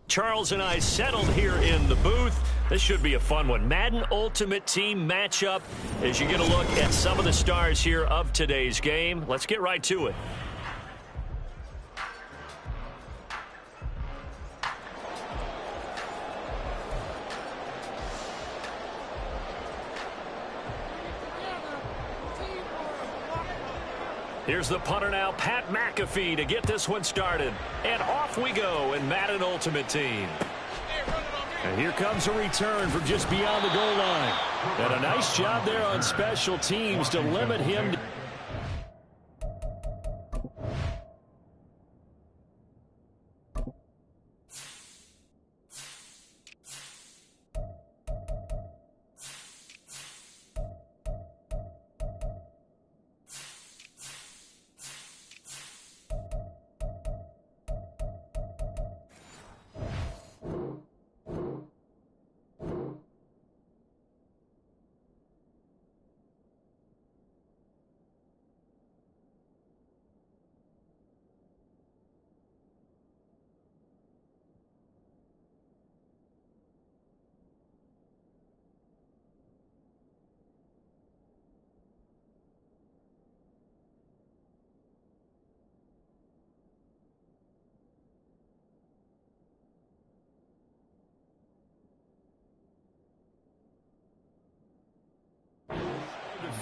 Charles and I settled here in the booth. This should be a fun one. Madden Ultimate Team matchup as you get a look at some of the stars here of today's game. Let's get right to it. Here's the punter now, Pat McAfee, to get this one started. And off we go in Madden Ultimate Team. And here comes a return from just beyond the goal line. And a nice job there on special teams to limit him.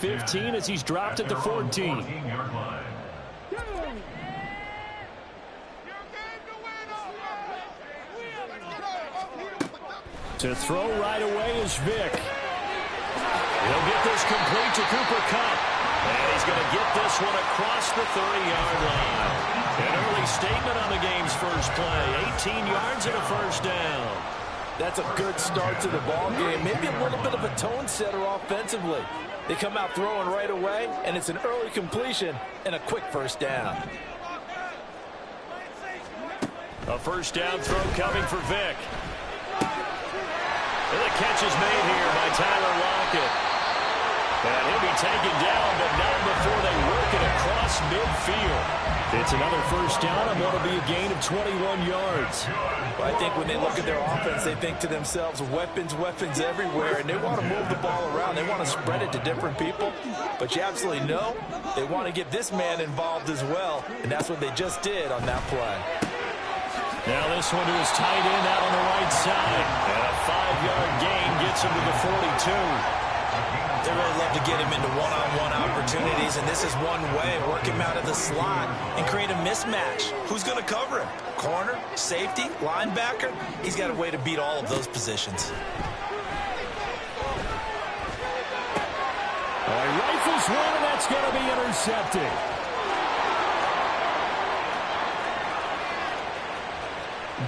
.15 as he's dropped at the 14. To throw right away is Vic. He'll get this complete to Cooper Kupp. And he's going to get this one across the 30-yard line. An early statement on the game's first play. 18 yards and a first down. That's a good start to the ball game. Maybe a little bit of a tone setter offensively. They come out throwing right away, and it's an early completion and a quick first down. A first down throw coming for Vic. And the catch is made here by Tyler Lockett. And he'll be taken down, but not before they work it across midfield. It's another first down, and what'll be a gain of 21 yards. Well, I think when they look at their offense, they think to themselves, weapons everywhere, and they want to move the ball around. They want to spread it to different people, but you absolutely know they want to get this man involved as well, and that's what they just did on that play. Now this one to his tight end out on the right side. And a 5-yard gain gets him to the 42. They really love to get him into one-on-one opportunities, and this is one way, work him out of the slot and create a mismatch. Who's going to cover him? Corner, safety, linebacker? He's got a way to beat all of those positions. Rifles one, and that's going to be intercepted.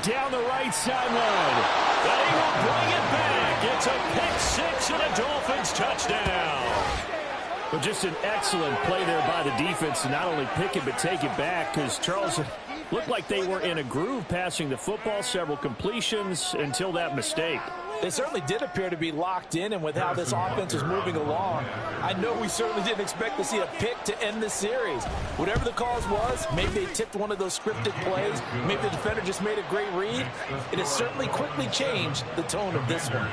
Down the right sideline. They will bring it back. It's a pick six and a Dolphins touchdown. But just an excellent play there by the defense to not only pick it but take it back, because Charles looked like they were in a groove passing the football, several completions until that mistake. They certainly did appear to be locked in, and with how this offense is moving along, I know we certainly didn't expect to see a pick to end the series. Whatever the cause was, maybe they tipped one of those scripted plays, maybe the defender just made a great read. It has certainly quickly changed the tone of this one.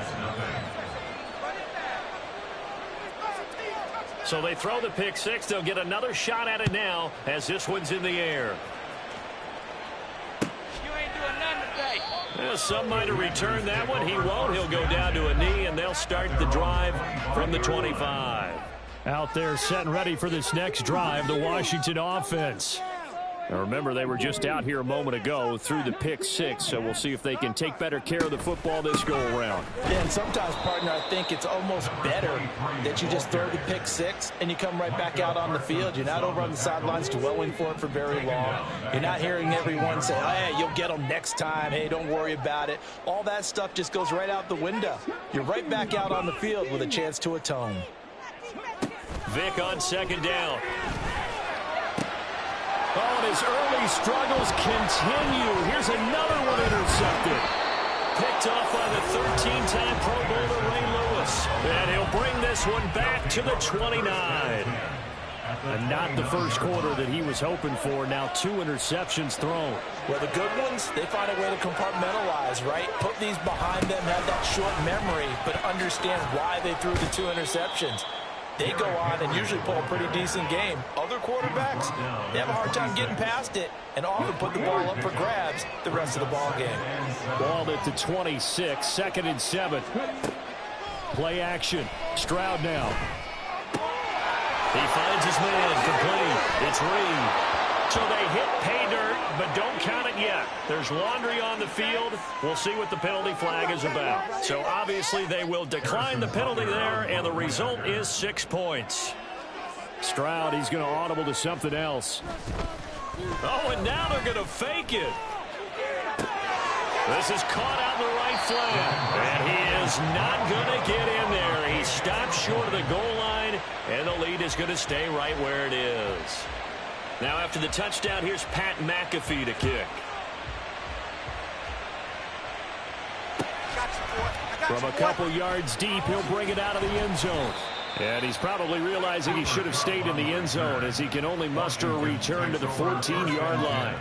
So they throw the pick six. They'll get another shot at it now as this one's in the air. Some might have returned that one. He won't. He'll go down to a knee, and they'll start the drive from the 25. Out there set and ready for this next drive, the Washington offense. Now remember, they were just out here a moment ago through the pick six, so we'll see if they can take better care of the football this go-around. Yeah, and sometimes, partner, I think it's almost better that you just throw the pick six and you come right back out on the field. You're not over on the sidelines dwelling for it for very long. You're not hearing everyone say, hey, you'll get them next time. Hey, don't worry about it. All that stuff just goes right out the window. You're right back out on the field with a chance to atone. Vic on second down. Oh, and his early struggles continue. Here's another one intercepted. Picked off by the 13-time Pro Bowler Ray Lewis. And he'll bring this one back to the 29. And not the first quarter that he was hoping for. Now 2 interceptions thrown. Well, the good ones, they find a way to compartmentalize, right? Put these behind them, have that short memory, but understand why they threw the 2 interceptions. They go on and usually pull a pretty decent game. Other quarterbacks, they have a hard time getting past it and often put the ball up for grabs the rest of the ball game. Ball at the 26, 2nd and 7. Play action. Stroud now. He finds his man complete. It's Reed. So they hit pay dirt, but don't count it yet. There's laundry on the field. We'll see what the penalty flag is about. So obviously they will decline the penalty there, and the result is 6 points. Stroud, he's going to audible to something else. Oh, and now they're going to fake it. This is caught out in the right flat. And he is not going to get in there. He stopped short of the goal line, and the lead is going to stay right where it is. Now after the touchdown, here's Pat McAfee to kick. From a couple yards deep, he'll bring it out of the end zone. And he's probably realizing he should have stayed in the end zone as he can only muster a return to the 14-yard line.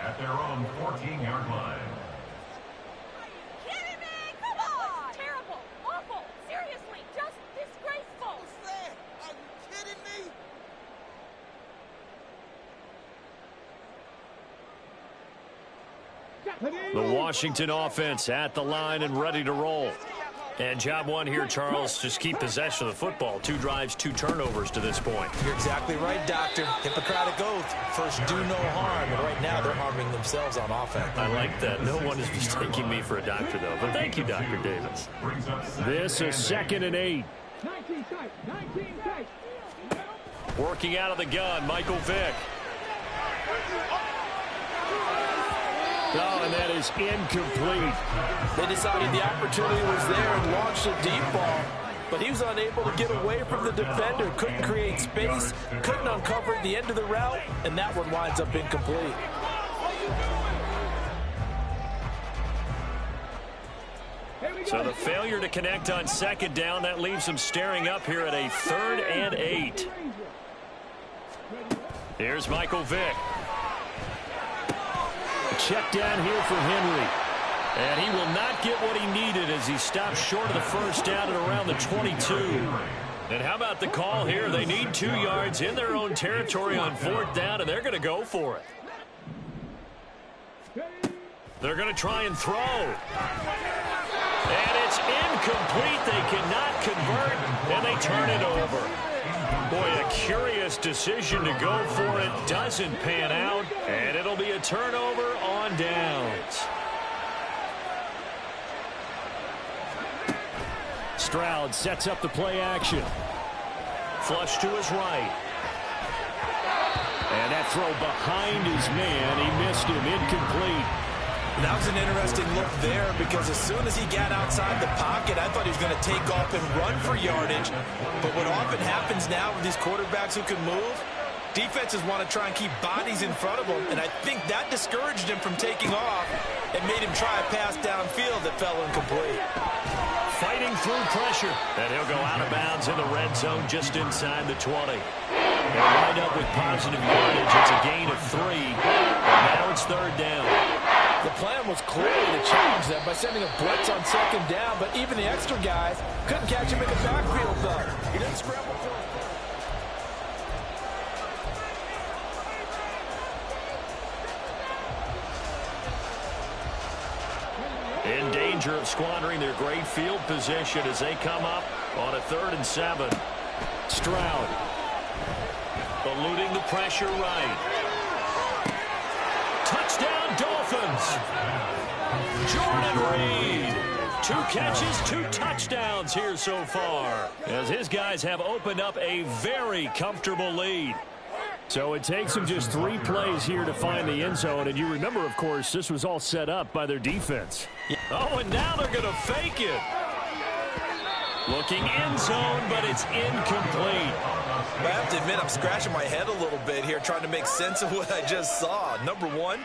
At their own 14-yard line. The Washington offense at the line and ready to roll. And job one here, Charles, just keep possession of the football. 2 drives, 2 turnovers to this point. You're exactly right, Doctor. Hippocratic oath. First, do no harm. And right now, they're harming themselves on offense. I like that. No one is mistaking me for a doctor, though. But thank you, Dr. Davis. This is 2nd and 8. Working out of the gun, Michael Vick. Oh, and that is incomplete. They decided the opportunity was there and launched a deep ball, but he was unable to get away from the defender, couldn't create space, couldn't uncover the end of the route, and that one winds up incomplete. So the failure to connect on 2nd down, that leaves him staring up here at a 3rd and 8. Here's Michael Vick. Check down here for Henry. And he will not get what he needed as he stops short of the first down at around the 22. And how about the call here? They need 2 yards in their own territory on 4th down, and they're going to go for it. They're going to try and throw. And it's incomplete. They cannot convert, and they turn it over. Boy, a curious decision to go for it. Doesn't pan out, and it'll be a turnover on downs. Stroud sets up the play action. Flush to his right. And that throw behind his man. He missed him. Incomplete. That was an interesting look there because as soon as he got outside the pocket, I thought he was going to take off and run for yardage. But what often happens now with these quarterbacks who can move, defenses want to try and keep bodies in front of them, and I think that discouraged him from taking off and made him try a pass downfield that fell incomplete. Fighting through pressure, and he'll go out of bounds in the red zone just inside the 20. They'll wind up with positive yardage. It's a gain of 3, and now it's 3rd down. The plan was clearly to challenge them by sending a blitz on 2nd down, but even the extra guys couldn't catch him in the backfield, though. He didn't scramble for it. In danger of squandering their great field position as they come up on a 3rd and 7. Stroud. Eluding the pressure right. Touchdown, Dolphins. Jordan Reed. 2 catches, 2 touchdowns here so far, as his guys have opened up a very comfortable lead. So it takes them just 3 plays here to find the end zone. And you remember, of course, this was all set up by their defense. Oh, and now they're going to fake it. Looking end zone, but it's incomplete. I have to admit, I'm scratching my head a little bit here trying to make sense of what I just saw. Number 1,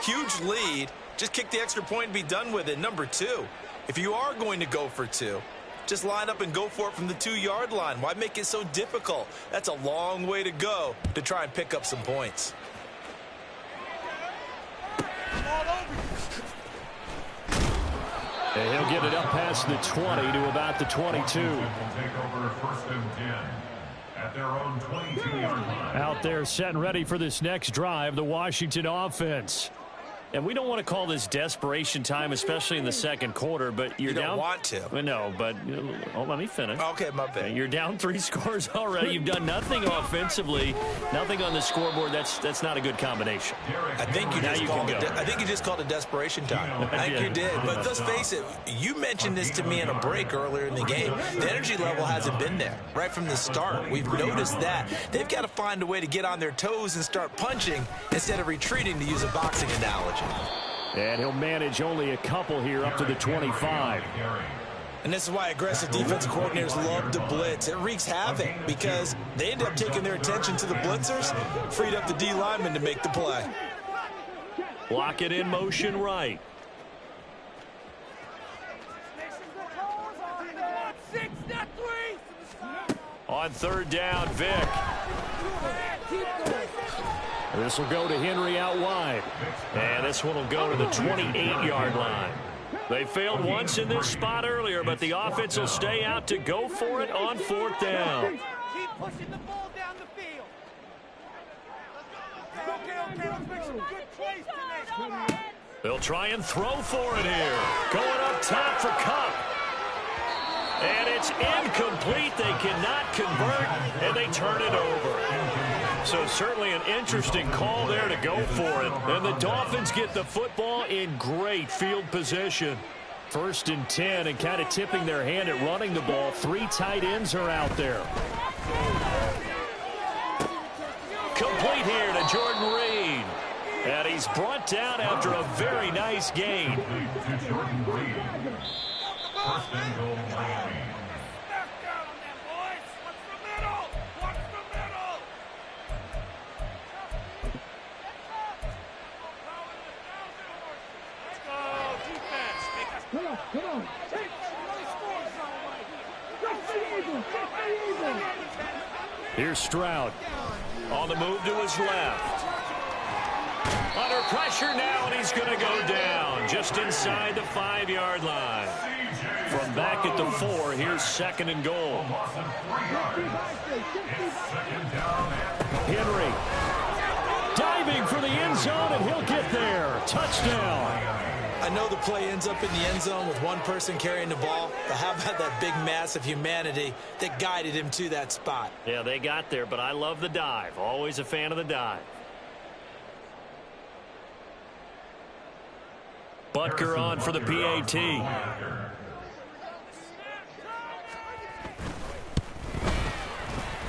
huge lead. Just kick the extra point and be done with it. Number 2, if you are going to go for 2, Just line up and go for it from the 2-yard line. Why make it so difficult? That's a long way to go to try and pick up some points. And he'll get it up past the 20 to about the 22. Take over 1st and 10 at their own 22-yard line. Out there set and ready for this next drive, the Washington offense. And we don't want to call this desperation time, especially in the second quarter, but you're you don't down. Want to. No, but let me finish. Okay, my bad. You're down 3 scores already. You've done nothing offensively, nothing on the scoreboard. That's not a good combination. I think you just called it desperation time. I think you did. But let's face it, you mentioned this to me in a break earlier in the game. The energy level hasn't been there right from the start. We've noticed that. They've got to find a way to get on their toes and start punching instead of retreating, to use a boxing analogy. And he'll manage only a couple here up to the 25. And this is why aggressive defensive coordinators love to blitz. It wreaks havoc because they end up taking their attention to the blitzers, freed up the D lineman to make the play. Block it in motion right. On 3rd down, Vic. This will go to Henry out wide. And this one will go to the 28-yard line. They failed once in this spot earlier, but the offense will stay out to go for it on 4th down. Keep pushing the ball down the field. Okay, let's make some good plays today. They'll try and throw for it here. Going up top for Cup. And it's incomplete. They cannot convert, and they turn it over. So certainly an interesting call there to go for it. And the Dolphins get the football in great field position. 1st and 10, and kind of tipping their hand at running the ball. 3 tight ends are out there. Complete here to Jordan Reed. And he's brought down after a very nice gain. To Jordan Reed. 1st and goal, Miami. Here's Stroud. On the move to his left. Under pressure now, and he's going to go down just inside the 5-yard line. From back at the 4, here's 2nd and goal. Henry diving for the end zone, and he'll get there. Touchdown. I know the play ends up in the end zone with one person carrying the ball, but how about that big mass of humanity that guided him to that spot? Yeah, they got there, but I love the dive. Always a fan of the dive. Butker on for the PAT.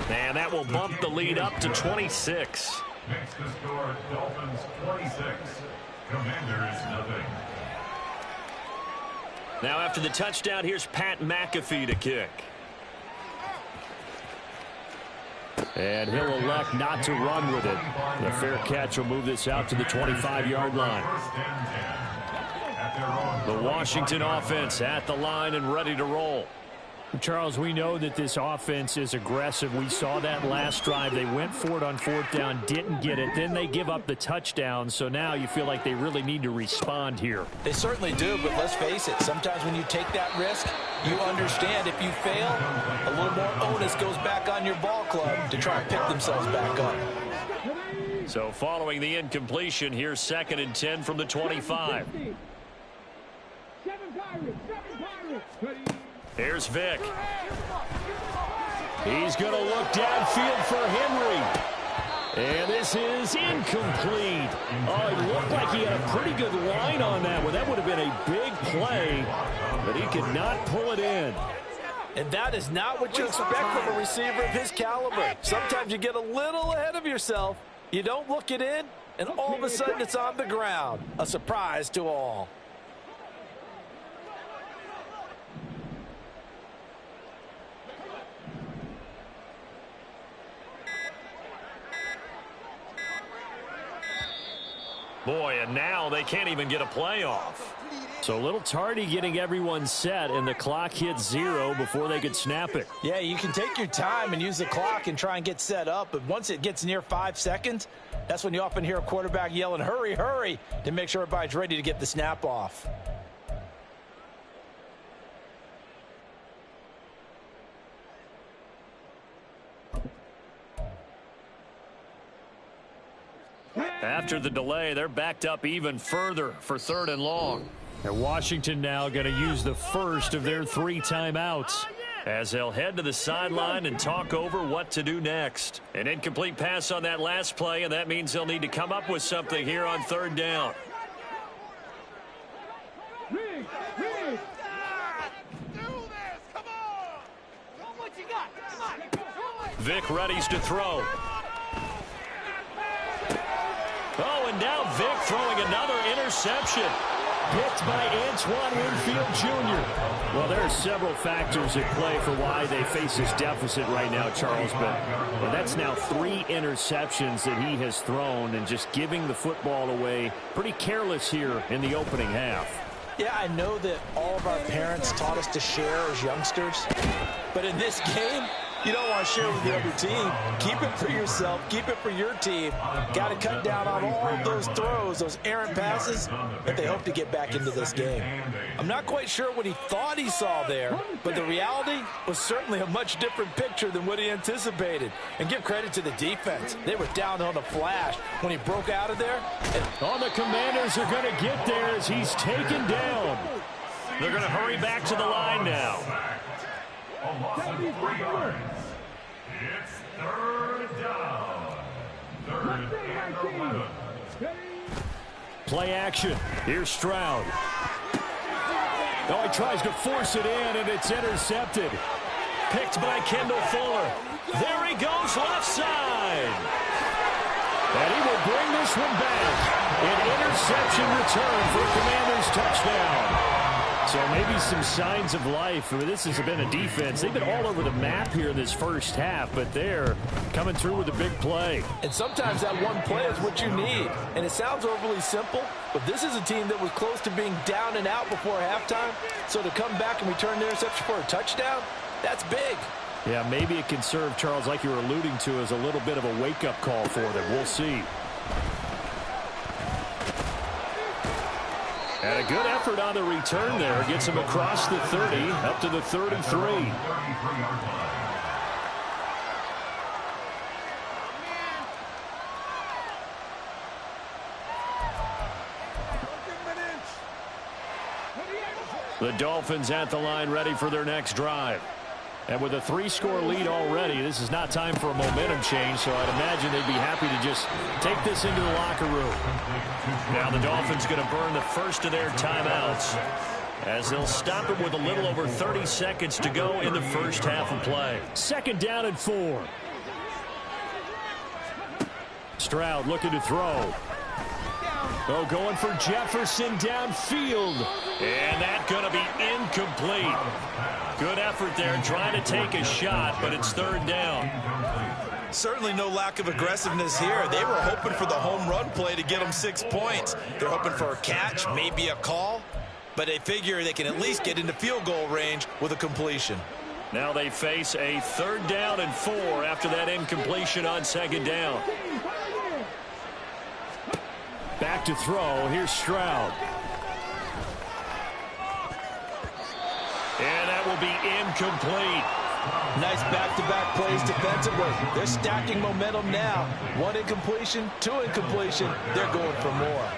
And that will bump the lead up to 26. Makes the score Dolphins 26. Commanders nothing. Now after the touchdown, here's Pat McAfee to kick. And he'll elect not to run with it. The fair catch will move this out to the 25-yard line. The Washington offense at the line and ready to roll. Charles, we know that this offense is aggressive. We saw that last drive. They went for it on 4th down, didn't get it. Then they give up the touchdown. So now you feel like they really need to respond here. They certainly do, but let's face it. Sometimes when you take that risk, you understand if you fail, a little more onus goes back on your ball club to try and pick themselves back up. So following the incompletion, here's 2nd and 10 from the 25. Here's Vic. He's going to look downfield for Henry. And this is incomplete. Oh, it looked like he had a pretty good line on that one. That would have been a big play, but he could not pull it in. And that is not what you expect from a receiver of his caliber. Sometimes you get a little ahead of yourself. You don't look it in, and all of a sudden it's on the ground. A surprise to all. Boy, and now they can't even get a play off. So a little tardy getting everyone set, and the clock hit 0 before they could snap it. Yeah, you can take your time and use the clock and try and get set up, but once it gets near 5 seconds, that's when you often hear a quarterback yelling, hurry, hurry, to make sure everybody's ready to get the snap off. After the delay, they're backed up even further for 3rd and long. And Washington now going to use the first of their 3 timeouts, as they'll head to the sideline and talk over what to do next. An incomplete pass on that last play, and that means they'll need to come up with something here on 3rd down. Vic readies to throw. Oh, and now Vic throwing another interception. picked by Antoine Winfield Jr. Well, there are several factors at play for why they face this deficit right now, Charles. But that's now 3 interceptions that he has thrown, and just giving the football away pretty careless here in the opening half. Yeah, I know that all of our parents taught us to share as youngsters. But in this game, you don't want to share with the other team. Keep it for yourself. Keep it for your team. Got to cut down on all of those throws, those errant passes, that they hope to get back into this game. I'm not quite sure what he thought he saw there, but the reality was certainly a much different picture than what he anticipated. And give credit to the defense. They were down on a flash when he broke out of there. Oh, the Commanders are going to get there as he's taken down. They're going to hurry back to the line now. A loss of 3 yards. It's 3rd down. 3rd and 11. Play action. Here's Stroud. Oh, he tries to force it in, and it's intercepted. Picked by Kendall Fuller. There he goes, left side. And he will bring this one back. An interception return for a Commanders touchdown. So maybe some signs of life. I mean, this has been a defense. They've been all over the map here in this first half, but they're coming through with a big play. And sometimes that one play is what you need. And it sounds overly simple, but this is a team that was close to being down and out before halftime. So to come back and return the interception for a touchdown, that's big. Yeah, maybe it can serve, Charles, like you were alluding to, as a little bit of a wake-up call for them. We'll see. And a good effort on the return there. Gets him across the 30, up to the 33. The Dolphins at the line, ready for their next drive. And with a 3-score lead already, this is not time for a momentum change, so I'd imagine they'd be happy to just take this into the locker room. Now the Dolphins going to burn the first of their timeouts, as they'll stop it with a little over 30 seconds to go in the first half of play. 2nd down and 4. Stroud looking to throw. Oh, going for Jefferson downfield. And that's going to be incomplete. Good effort there, trying to take a shot, but it's 3rd down. Certainly no lack of aggressiveness here. They were hoping for the home run play to get them 6 points. They're hoping for a catch, maybe a call, but they figure they can at least get into field goal range with a completion. Now they face a 3rd down and 4 after that incompletion on 2nd down. Back to throw. Here's Stroud. And that will be incomplete. Nice back-to-back plays defensively. They're stacking momentum now. 1 incompletion, 2 incompletion. They're going for more.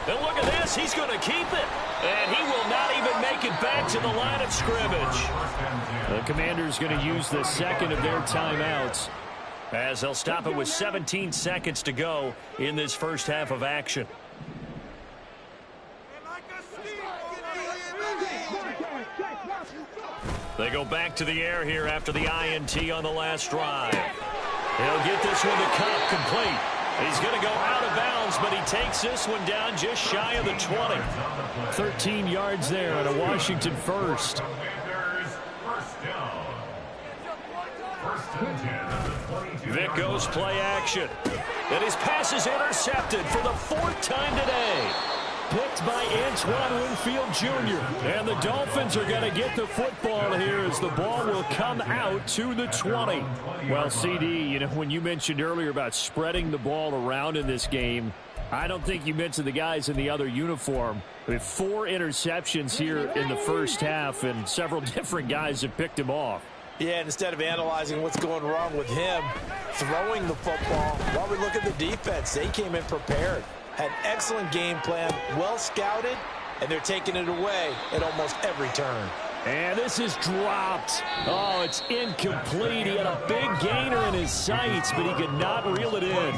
And look at this. He's going to keep it. And he will not even make it back to the line of scrimmage. The Commanders going to use the 2nd of their timeouts, as they'll stop it with 17 seconds to go in this first half of action. They go back to the air here after the INT on the last drive. He'll get this one to Cup complete. He's going to go out of bounds, but he takes this one down just shy of the 20. 13 yards there and a Washington first. Vic goes play action. And his pass is intercepted for the 4th time today. Picked by Antoine Winfield Jr. And the Dolphins are going to get the football here as the ball will come out to the 20. Well, CD, you know, when you mentioned earlier about spreading the ball around in this game, I don't think you mentioned the guys in the other uniform. With 4 interceptions here in the first half, and several different guys have picked him off. Yeah, and instead of analyzing what's going wrong with him throwing the football, while we look at the defense, they came in prepared. Had an excellent game plan, well scouted, and they're taking it away at almost every turn. And this is dropped. Oh, it's incomplete. He had a big gainer in his sights, but he could not reel it in.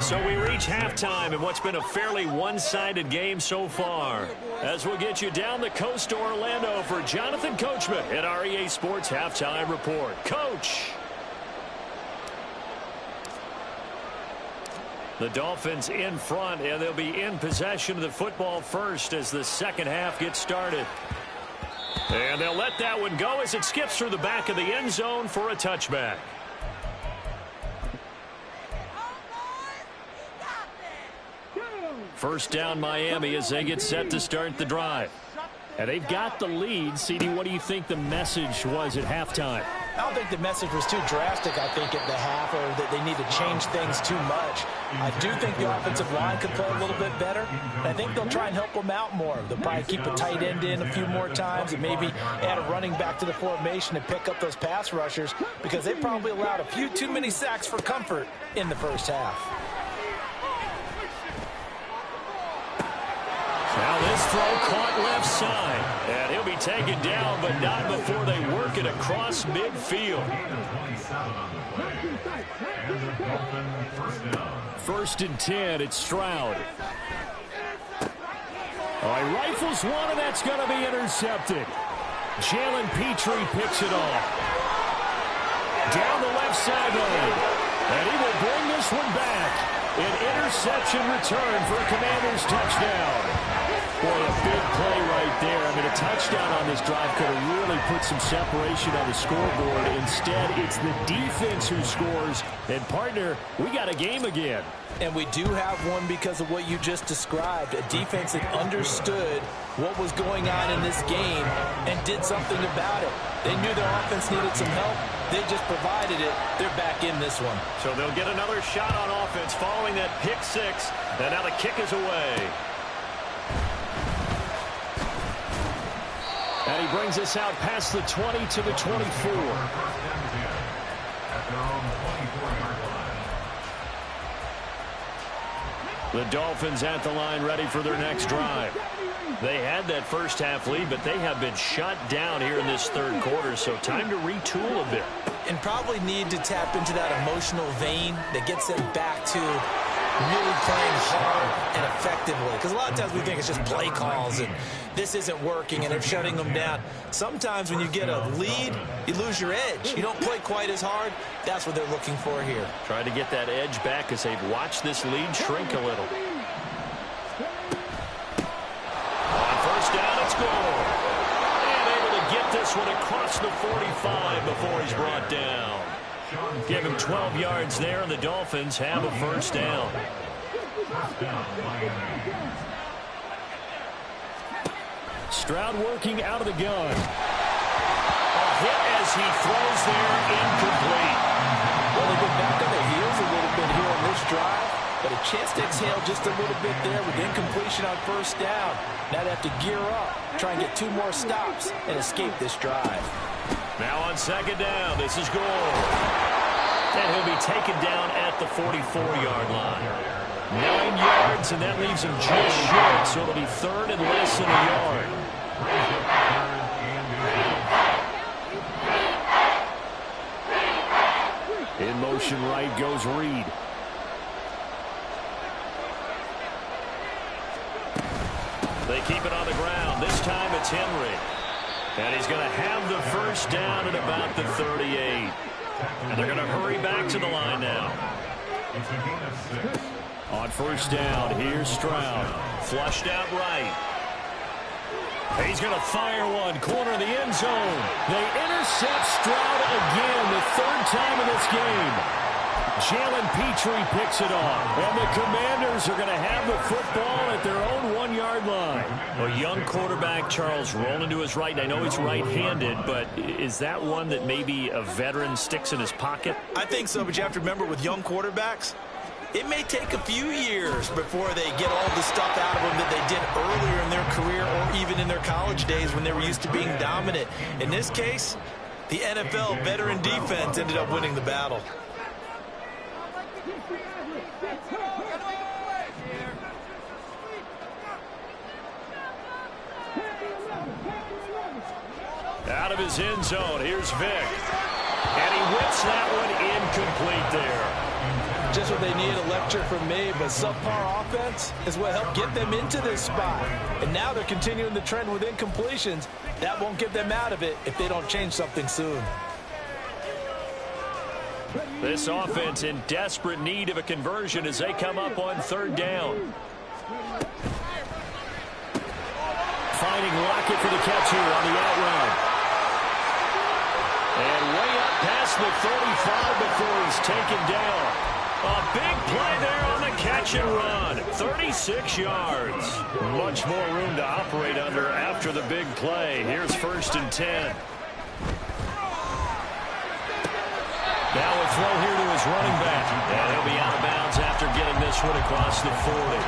So we reach halftime in what's been a fairly one-sided game so far. As we'll get you down the coast to Orlando for Jonathan Coachman at our EA Sports Halftime Report. Coach! The Dolphins in front, and they'll be in possession of the football first as the second half gets started. And they'll let that one go as it skips through the back of the end zone for a touchback. First down Miami as they get set to start the drive. And they've got the lead. CD, what do you think the message was at halftime? I don't think the message was too drastic, I think, at the half, or that they need to change things too much. I do think the offensive line could play a little bit better. And I think they'll try and help them out more. They'll probably keep a tight end in a few more times and maybe add a running back to the formation and pick up those pass rushers, because they probably allowed a few too many sacks for comfort in the first half. Now this throw caught left side, and he'll be taken down, but not before they work it across midfield. 1st and 10, it's Stroud. Oh, he rifles one, and that's going to be intercepted. Jalen Petrie picks it off. Down the left sideline, and he will bring this one back. An interception return for a Commanders touchdown. Boy, a big play right there. I mean, a touchdown on this drive could have really put some separation on the scoreboard. Instead, it's the defense who scores. And, partner, we got a game again. And we do have one because of what you just described. A defense that understood what was going on in this game and did something about it. They knew their offense needed some help. They just provided it. They're back in this one. So they'll get another shot on offense following that pick six. And now the kick is away. And he brings us out past the 20 to the 24. The Dolphins at the line ready for their next drive. They had that first half lead, but they have been shut down here in this third quarter, so time to retool a bit. And probably need to tap into that emotional vein that gets them back to really playing hard and effectively. Because a lot of times we think it's just play calls and this isn't working and they're shutting them down. Sometimes when you get a lead, you lose your edge. You don't play quite as hard. That's what they're looking for here. Trying to get that edge back as they've watched this lead shrink a little. On first down, it's goal. And able to get this one across the 45 before he's brought down. Give him 12 yards there, and the Dolphins have a first down. Stroud working out of the gun. A hit as he throws there, incomplete. Well, they've been back on their heels a little bit here on this drive, but a chance to exhale just a little bit there with incompletion on first down. Now they have to gear up, try and get 2 more stops, and escape this drive. Now on second down, this is goal. And he'll be taken down at the 44-yard line. 9 yards, and that leaves him just short, so it'll be third and less than a yard. In motion right goes Reed. They keep it on the ground. This time it's Henry. And he's going to have the first down at about the 38. And they're going to hurry back to the line now. On first down, here's Stroud. Flushed out right. He's going to fire one, corner of the end zone. They intercept Stroud again, the 3rd time in this game. Jalen Petrie picks it off. And the Commanders are going to have the football at their own 1-yard line. A young quarterback, Charles, rolling to his right. And I know he's right-handed, but is that one that maybe a veteran sticks in his pocket? I think so, but you have to remember with young quarterbacks, it may take a few years before they get all the stuff out of them that they did earlier in their career or even in their college days when they were used to being dominant. In this case, the NFL veteran defense ended up winning the battle. Out of his end zone, here's Vic. And he whips that one incomplete there. Just what they need, a lecture from me, but subpar offense is what helped get them into this spot. And now they're continuing the trend with incompletions. That won't get them out of it if they don't change something soon. This offense in desperate need of a conversion as they come up on 3rd down. Finding Lockett for the catch here on the out route. And way up past the 35 before he's taken down. A big play there on the catch and run. 36 yards. Much more room to operate under after the big play. Here's 1st and 10. Now a throw here to his running back. And he'll be out of bounds after getting this one across the 40.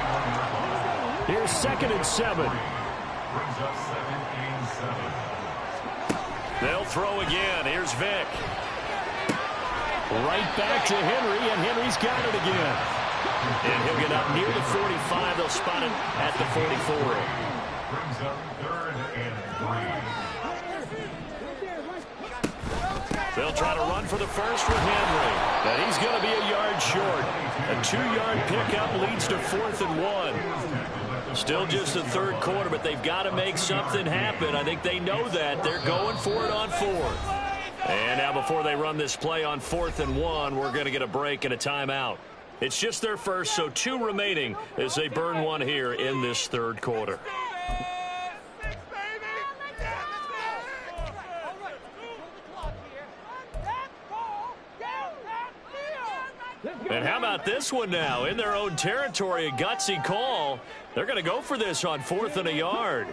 Here's 2nd and 7. Brings up 2nd and 7. They'll throw again. Here's Vic. Right back to Henry, and Henry's got it again. And he'll get up near the 45. They'll spot it at the 44. Brings up 3rd and 3. They'll try to run for the first with Henry. And he's going to be a yard short. A 2-yard pickup leads to 4th and 1. Still just the 3rd quarter, but they've got to make something happen. I think they know that. They're going for it on 4th. And now before they run this play on 4th and 1, we're going to get a break and a timeout. It's just their first, so 2 remaining as they burn one here in this 3rd quarter. And how about this one now? In their own territory, a gutsy call. They're going to go for this on 4th and a yard.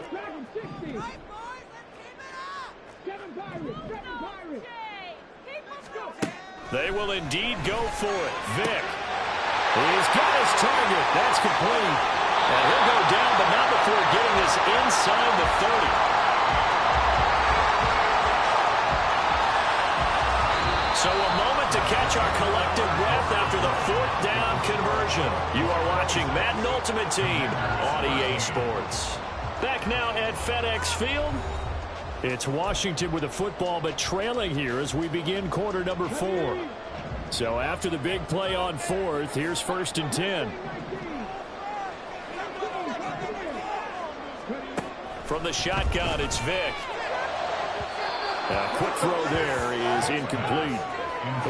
They will indeed go for it. Vic. He's got his target. That's complete. And he'll go down, but not before getting this inside the 30. So a moment to catch our collective breath after the 4th down conversion. You are watching Madden Ultimate Team on EA Sports. Back now at FedEx Field. It's Washington with the football, but trailing here as we begin quarter number 4. So after the big play on 4th, here's 1st and 10. From the shotgun, it's Vic. A quick throw there is incomplete.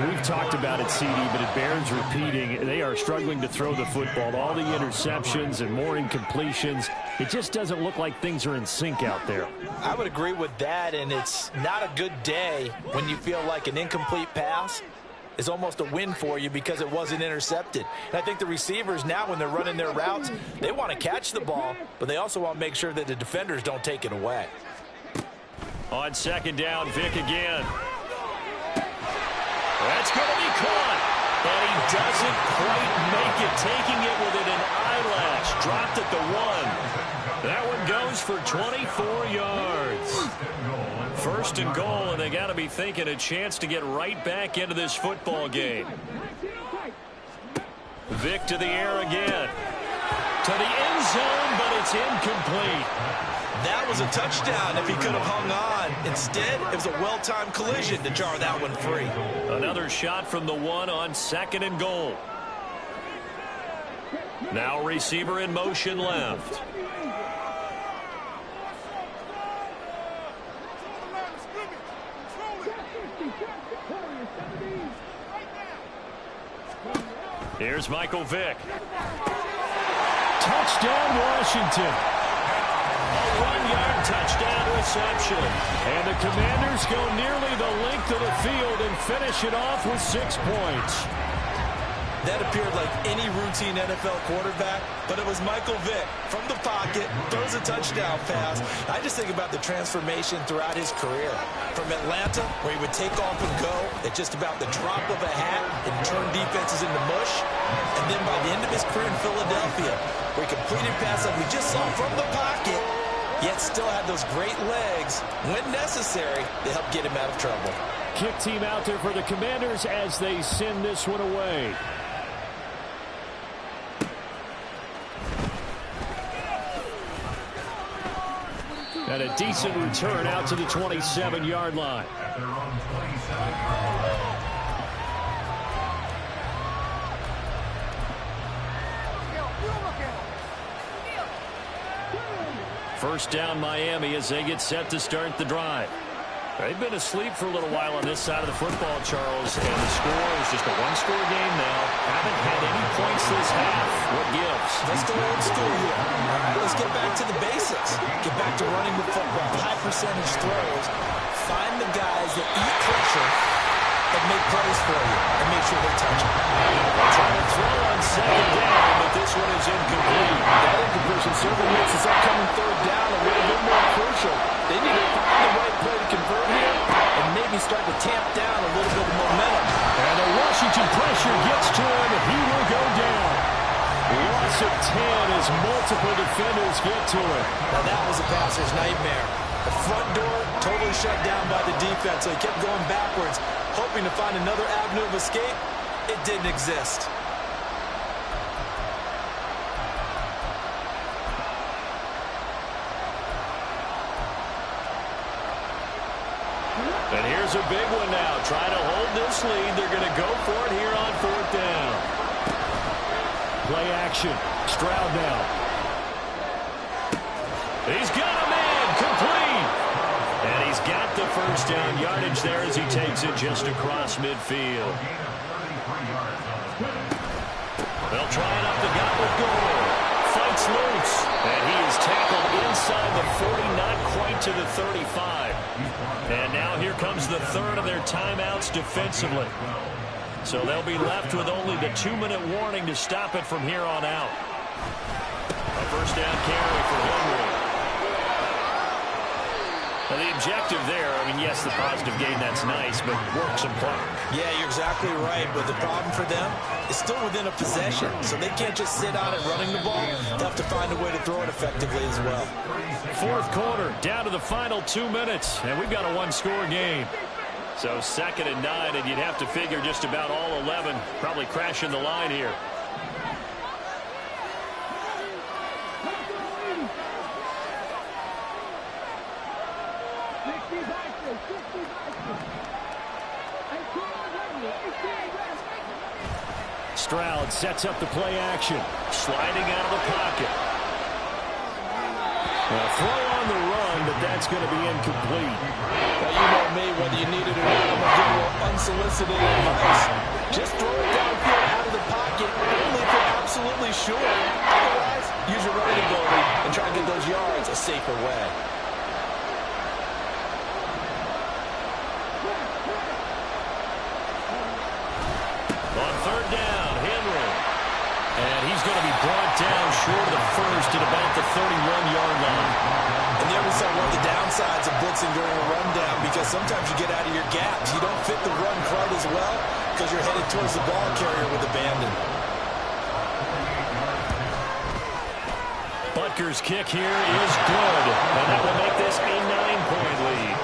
We've talked about it, CD, but it bears repeating. They are struggling to throw the football. All the interceptions and more incompletions. It just doesn't look like things are in sync out there. I would agree with that, and it's not a good day when you feel like an incomplete pass is almost a win for you because it wasn't intercepted. And I think the receivers now, when they're running their routes, they want to catch the ball, but they also want to make sure that the defenders don't take it away. On 2nd down, Vic again. That's going to be caught. And he doesn't quite make it, taking it within an eyelash. Dropped at the 1. That one goes for 24 yards. 1st and goal, and they got to be thinking a chance to get right back into this football game. Vic to the air again. To the end zone, but it's incomplete. That was a touchdown if he could have hung on. Instead, it was a well-timed collision to jar that one free. Another shot from the 1 on 2nd and goal. Now receiver in motion left. Here's Michael Vick. Touchdown, Washington. A 1-yard touchdown reception. And the Commanders go nearly the length of the field and finish it off with 6 points. That appeared like any routine NFL quarterback, but it was Michael Vick from the pocket, throws a touchdown pass. I just think about the transformation throughout his career. From Atlanta, where he would take off and go at just about the drop of a hat and turn defenses into mush. And then by the end of his career in Philadelphia, where he completed passes like we just saw from the pocket, yet still had those great legs, when necessary, to help get him out of trouble. Kick team out there for the Commanders as they send this one away. And a decent return out to the 27-yard line. At their own 27-yard line. First down Miami as they get set to start the drive. They've been asleep for a little while on this side of the football, Charles, and the score is just a one-score game now. Haven't had any points this half. What gives? Let's go old school here. All right, let's get back to the basics. Get back to running the football, high percentage throws. Find the guys that eat pressure and make plays for you, and make sure they touch it. Trying to throw on second down, but this one is incomplete. That incompletion certainly makes this upcoming third down a little bit more crucial. They need to find the right play to convert here and maybe start to tamp down a little bit of momentum. And the Washington pressure gets to him, and he will go down. Loss of 10 as multiple defenders get to him. Now that was a passer's nightmare. The front door totally shut down by the defense, so he kept going backwards, hoping to find another avenue of escape. It didn't exist. And here's a big one now. Trying to hold this lead. They're going to go for it here on fourth down. Play action. Stroud now. He's got a man. Complete. And he's got the first down yardage there as he takes it just across midfield. They'll try it up the gut with goal. Fights loose. And he is tackled inside the 40, not quite to the 35. And now here comes the third of their timeouts defensively. So they'll be left with only the 2-minute warning to stop it from here on out. A first down carry for Henry. Now the objective there, I mean, yes, the positive gain, that's nice, but work some clock. Yeah, you're exactly right, but the problem for them is still within a possession, so they can't just sit on it running the ball. They'll have to find a way to throw it effectively as well. Fourth quarter, down to the final 2 minutes, and we've got a one-score game. So 2nd and 9, and you'd have to figure just about all 11 probably crashing the line here. Stroud sets up the play action. Sliding out of the pocket. A throw on the run, but that's going to be incomplete. Well, you know me, whether you need it or not, I'm going to give you a little unsolicited advice. Just throw it downfield out of the pocket, only if you're absolutely sure. Otherwise, use your running ability and try to get those yards a safer way. On third down, Henry. And he's going to be brought down short of the first at about the 31-yard line. And there we saw one of the downsides of blitzing during a rundown, because sometimes you get out of your gaps. You don't fit the run quite as well because you're headed towards the ball carrier with abandon. Butker's kick here is good, and that will make this a 9-point lead.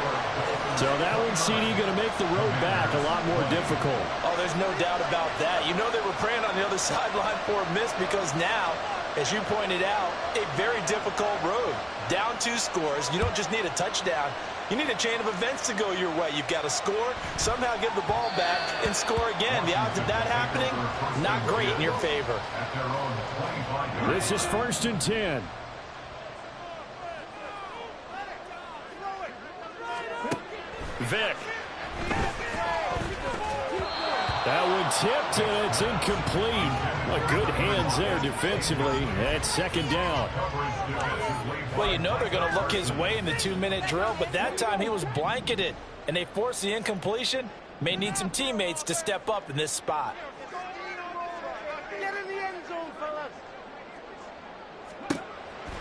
So that one, CD, going to make the road back a lot more difficult. Oh, there's no doubt about that. You know they were praying on the other sideline for a miss, because now, as you pointed out, a very difficult road. Down 2 scores. You don't just need a touchdown. You need a chain of events to go your way. You've got to score, somehow get the ball back, and score again. The odds of that happening, not great in your favor. This is 1st and 10. Vick. That one tipped, and it's incomplete. Good hands there defensively. That's 2nd down. Well, you know they're going to look his way in the 2-minute drill, but that time he was blanketed, and they forced the incompletion. May need some teammates to step up in this spot.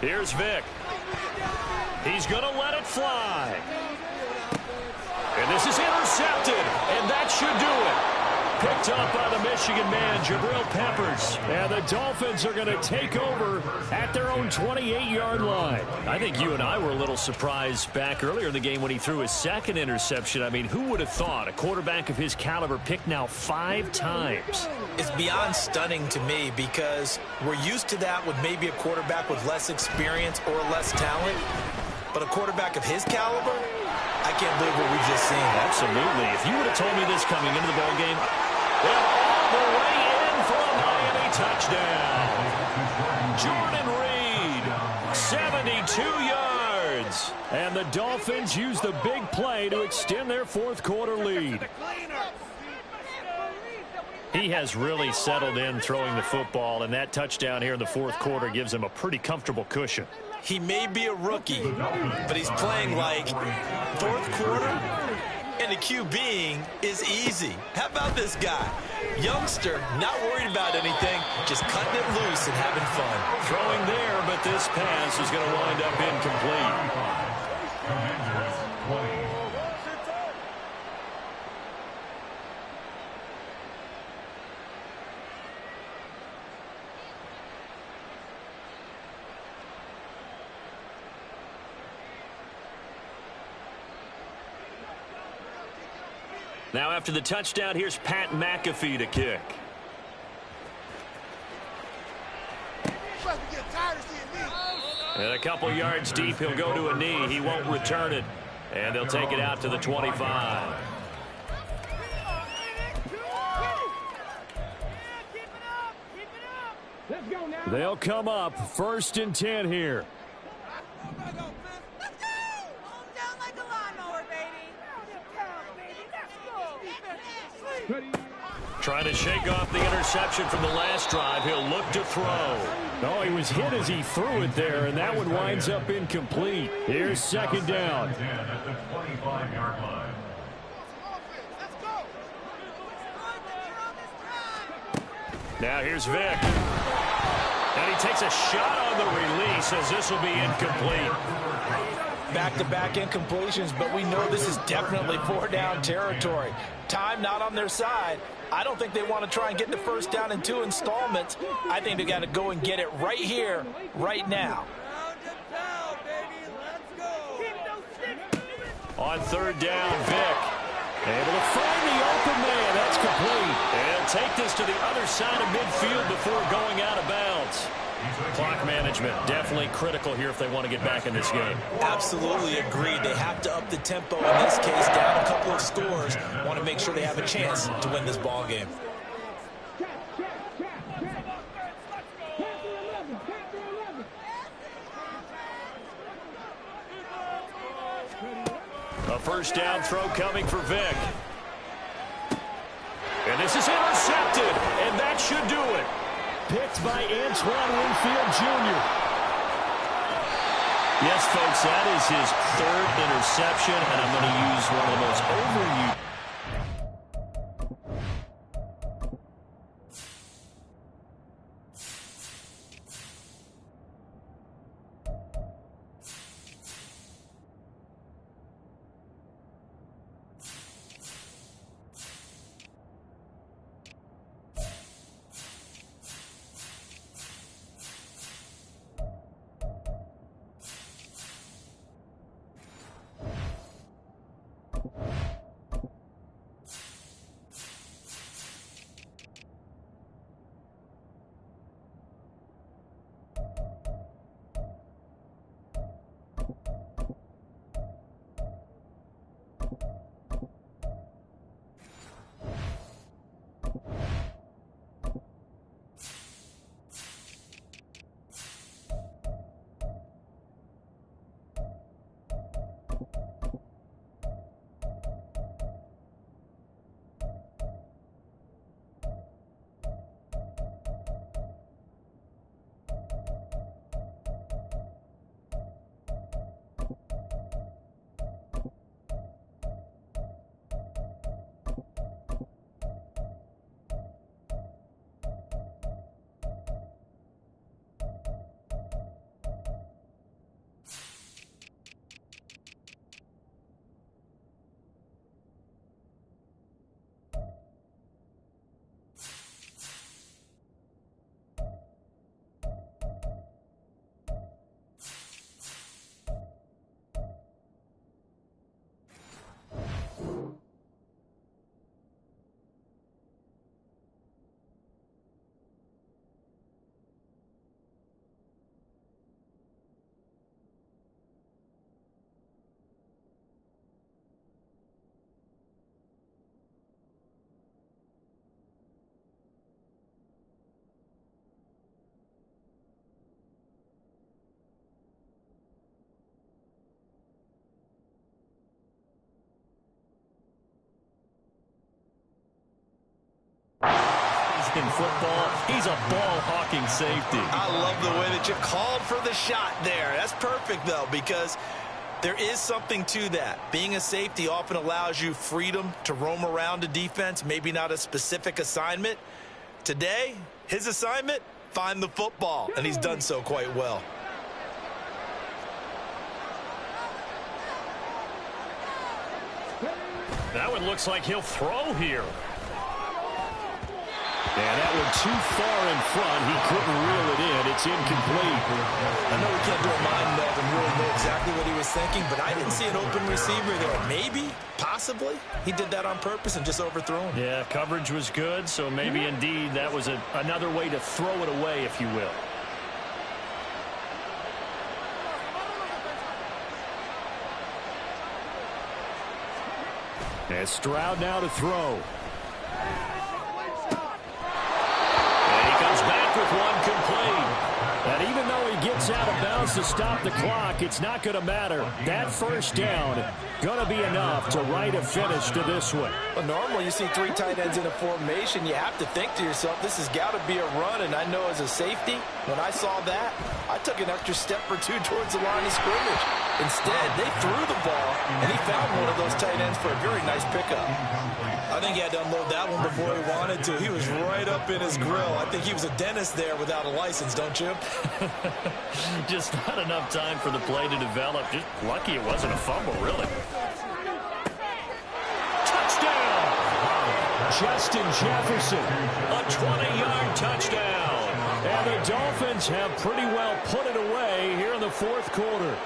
Here's Vic. He's going to let it fly. And this is intercepted, and that should do it. Picked up by the Michigan man, Jabril Peppers. And the Dolphins are going to take over at their own 28-yard line. I think you and I were a little surprised back earlier in the game when he threw his second interception. I mean, who would have thought a quarterback of his caliber picked now 5 times? It's beyond stunning to me because we're used to that with maybe a quarterback with less experience or less talent. But a quarterback of his caliber, I can't believe what we've just seen. Absolutely. If you would have told me this coming into the ballgame, they're all the way in for a Miami touchdown. Jordan Reed, 72 yards. And the Dolphins use the big play to extend their fourth quarter lead. He has really settled in throwing the football, and that touchdown here in the fourth quarter gives him a pretty comfortable cushion. He may be a rookie, but he's playing like fourth quarter, and the QBing is easy. How about this guy? Youngster, not worried about anything, just cutting it loose and having fun. Throwing there, but this pass is going to wind up incomplete. Now after the touchdown, here's Pat McAfee to kick. And a couple yards deep, he'll go to a knee. He won't return it. And they'll take it out to the 25. They'll come up 1st and 10 here. Trying to shake off the interception from the last drive. He'll look to throw. Oh, he was hit as he threw it there, and that one winds up incomplete. Here's 2nd down. At the 25-yard line. Now here's Vic. And he takes a shot on the release as this will be incomplete. Back-to-back incompletions, but we know this is definitely 4-down territory. Time not on their side. I don't think they want to try and get the first down in 2 installments. I think they got to go and get it right here, right now. On 3rd down, Vic. Able to find the open man. That's complete. And take this to the other side of midfield before going out of bounds. Clock management definitely critical here if they want to get back in this game. Absolutely agreed. They have to up the tempo in this case, down a couple of scores. Want to make sure they have a chance to win this ball game. A 1st down throw coming for Vic. And this is intercepted, and that should do it. Picked by Antoine Winfield Jr. Yes, folks, that is his 3rd interception, and I'm going to use one of the most overused. in football. He's a ball-hawking safety. I love the way that you called for the shot there. That's perfect, though, because there is something to that. Being a safety often allows you freedom to roam around a defense, maybe not a specific assignment. Today, his assignment, find the football, and he's done so quite well. That one looks like he'll throw here. And that one too far in front. He couldn't reel it in. It's incomplete. I know we can't do a mind meld and really know exactly what he was thinking, but I didn't see an open receiver there. Maybe, possibly, he did that on purpose and just overthrew him. Yeah, coverage was good, so maybe indeed that was another way to throw it away, if you will. And Stroud now to throw. And he comes back with one complete. And even though he gets out of bounds to stop the clock, it's not going to matter. That first down going to be enough to write a finish to this one. Well, normally you see 3 tight ends in a formation. You have to think to yourself, this has got to be a run. And I know as a safety, when I saw that, I took an extra step or 2 towards the line of scrimmage. Instead, they threw the ball, and he found one of those tight ends for a very nice pickup. I think he had to unload that one before he wanted to. He was right up in his grill. I think he was a dentist there without a license, don't you? Just not enough time for the play to develop. Just lucky it wasn't a fumble, really. Touchdown! Justin Jefferson, a 20-yard touchdown. And the Dolphins have pretty well put it away here in the fourth quarter.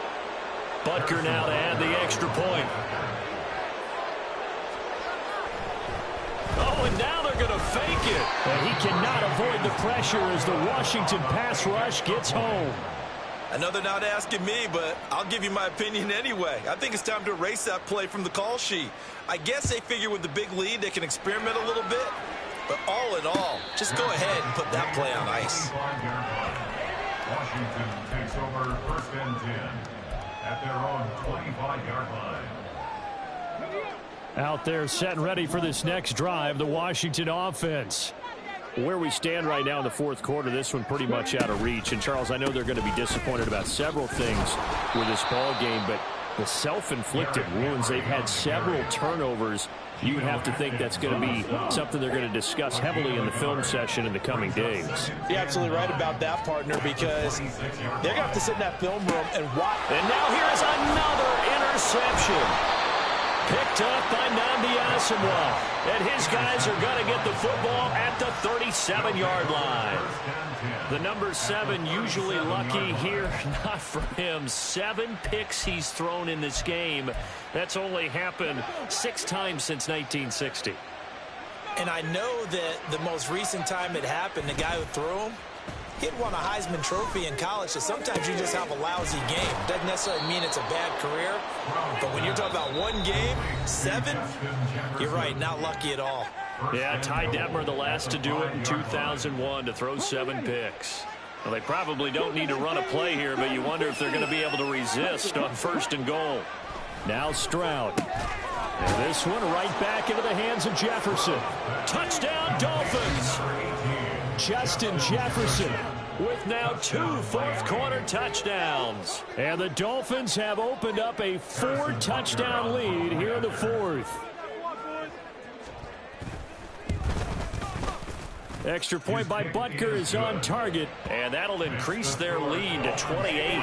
Butker now to add the extra point. Oh, and now they're going to fake it. And he cannot avoid the pressure as the Washington pass rush gets home. I know they're not asking me, but I'll give you my opinion anyway. I think it's time to erase that play from the call sheet. I guess they figure with the big lead they can experiment a little bit. But all in all, just go ahead and put that play on ice. Washington takes over 1st and 10 at their own 25-yard line. Out there set and ready for this next drive, the Washington offense. Where we stand right now in the fourth quarter, this one pretty much out of reach. And, Charles, I know they're going to be disappointed about several things with this ball game, but the self-inflicted wounds, they've had several turnovers. You would have to think that's going to be something they're going to discuss heavily in the film session in the coming days. You're absolutely right about that, partner, because they're going to have to sit in that film room and watch. And now here's another interception. Picked up by Nnamdi Asomugha. And his guys are going to get the football at the 37-yard line. The number 7 usually lucky here. Not for him. 7 picks he's thrown in this game. That's only happened 6 times since 1960. And I know that the most recent time it happened, the guy who threw him, he had won a Heisman Trophy in college, so sometimes you just have a lousy game. Doesn't necessarily mean it's a bad career, but when you're talking about one game, 7, you're right, not lucky at all. Yeah, Ty Detmer, the last to do it in 2001, to throw 7 picks. Well, they probably don't need to run a play here, but you wonder if they're going to be able to resist on 1st and goal. Now Stroud. And this one right back into the hands of Jefferson. Touchdown, Dolphins! Justin Jefferson with now 2 fourth-quarter touchdowns. And the Dolphins have opened up a 4-touchdown lead here in the fourth. Extra point by Butker is on target, and that'll increase their lead to 28.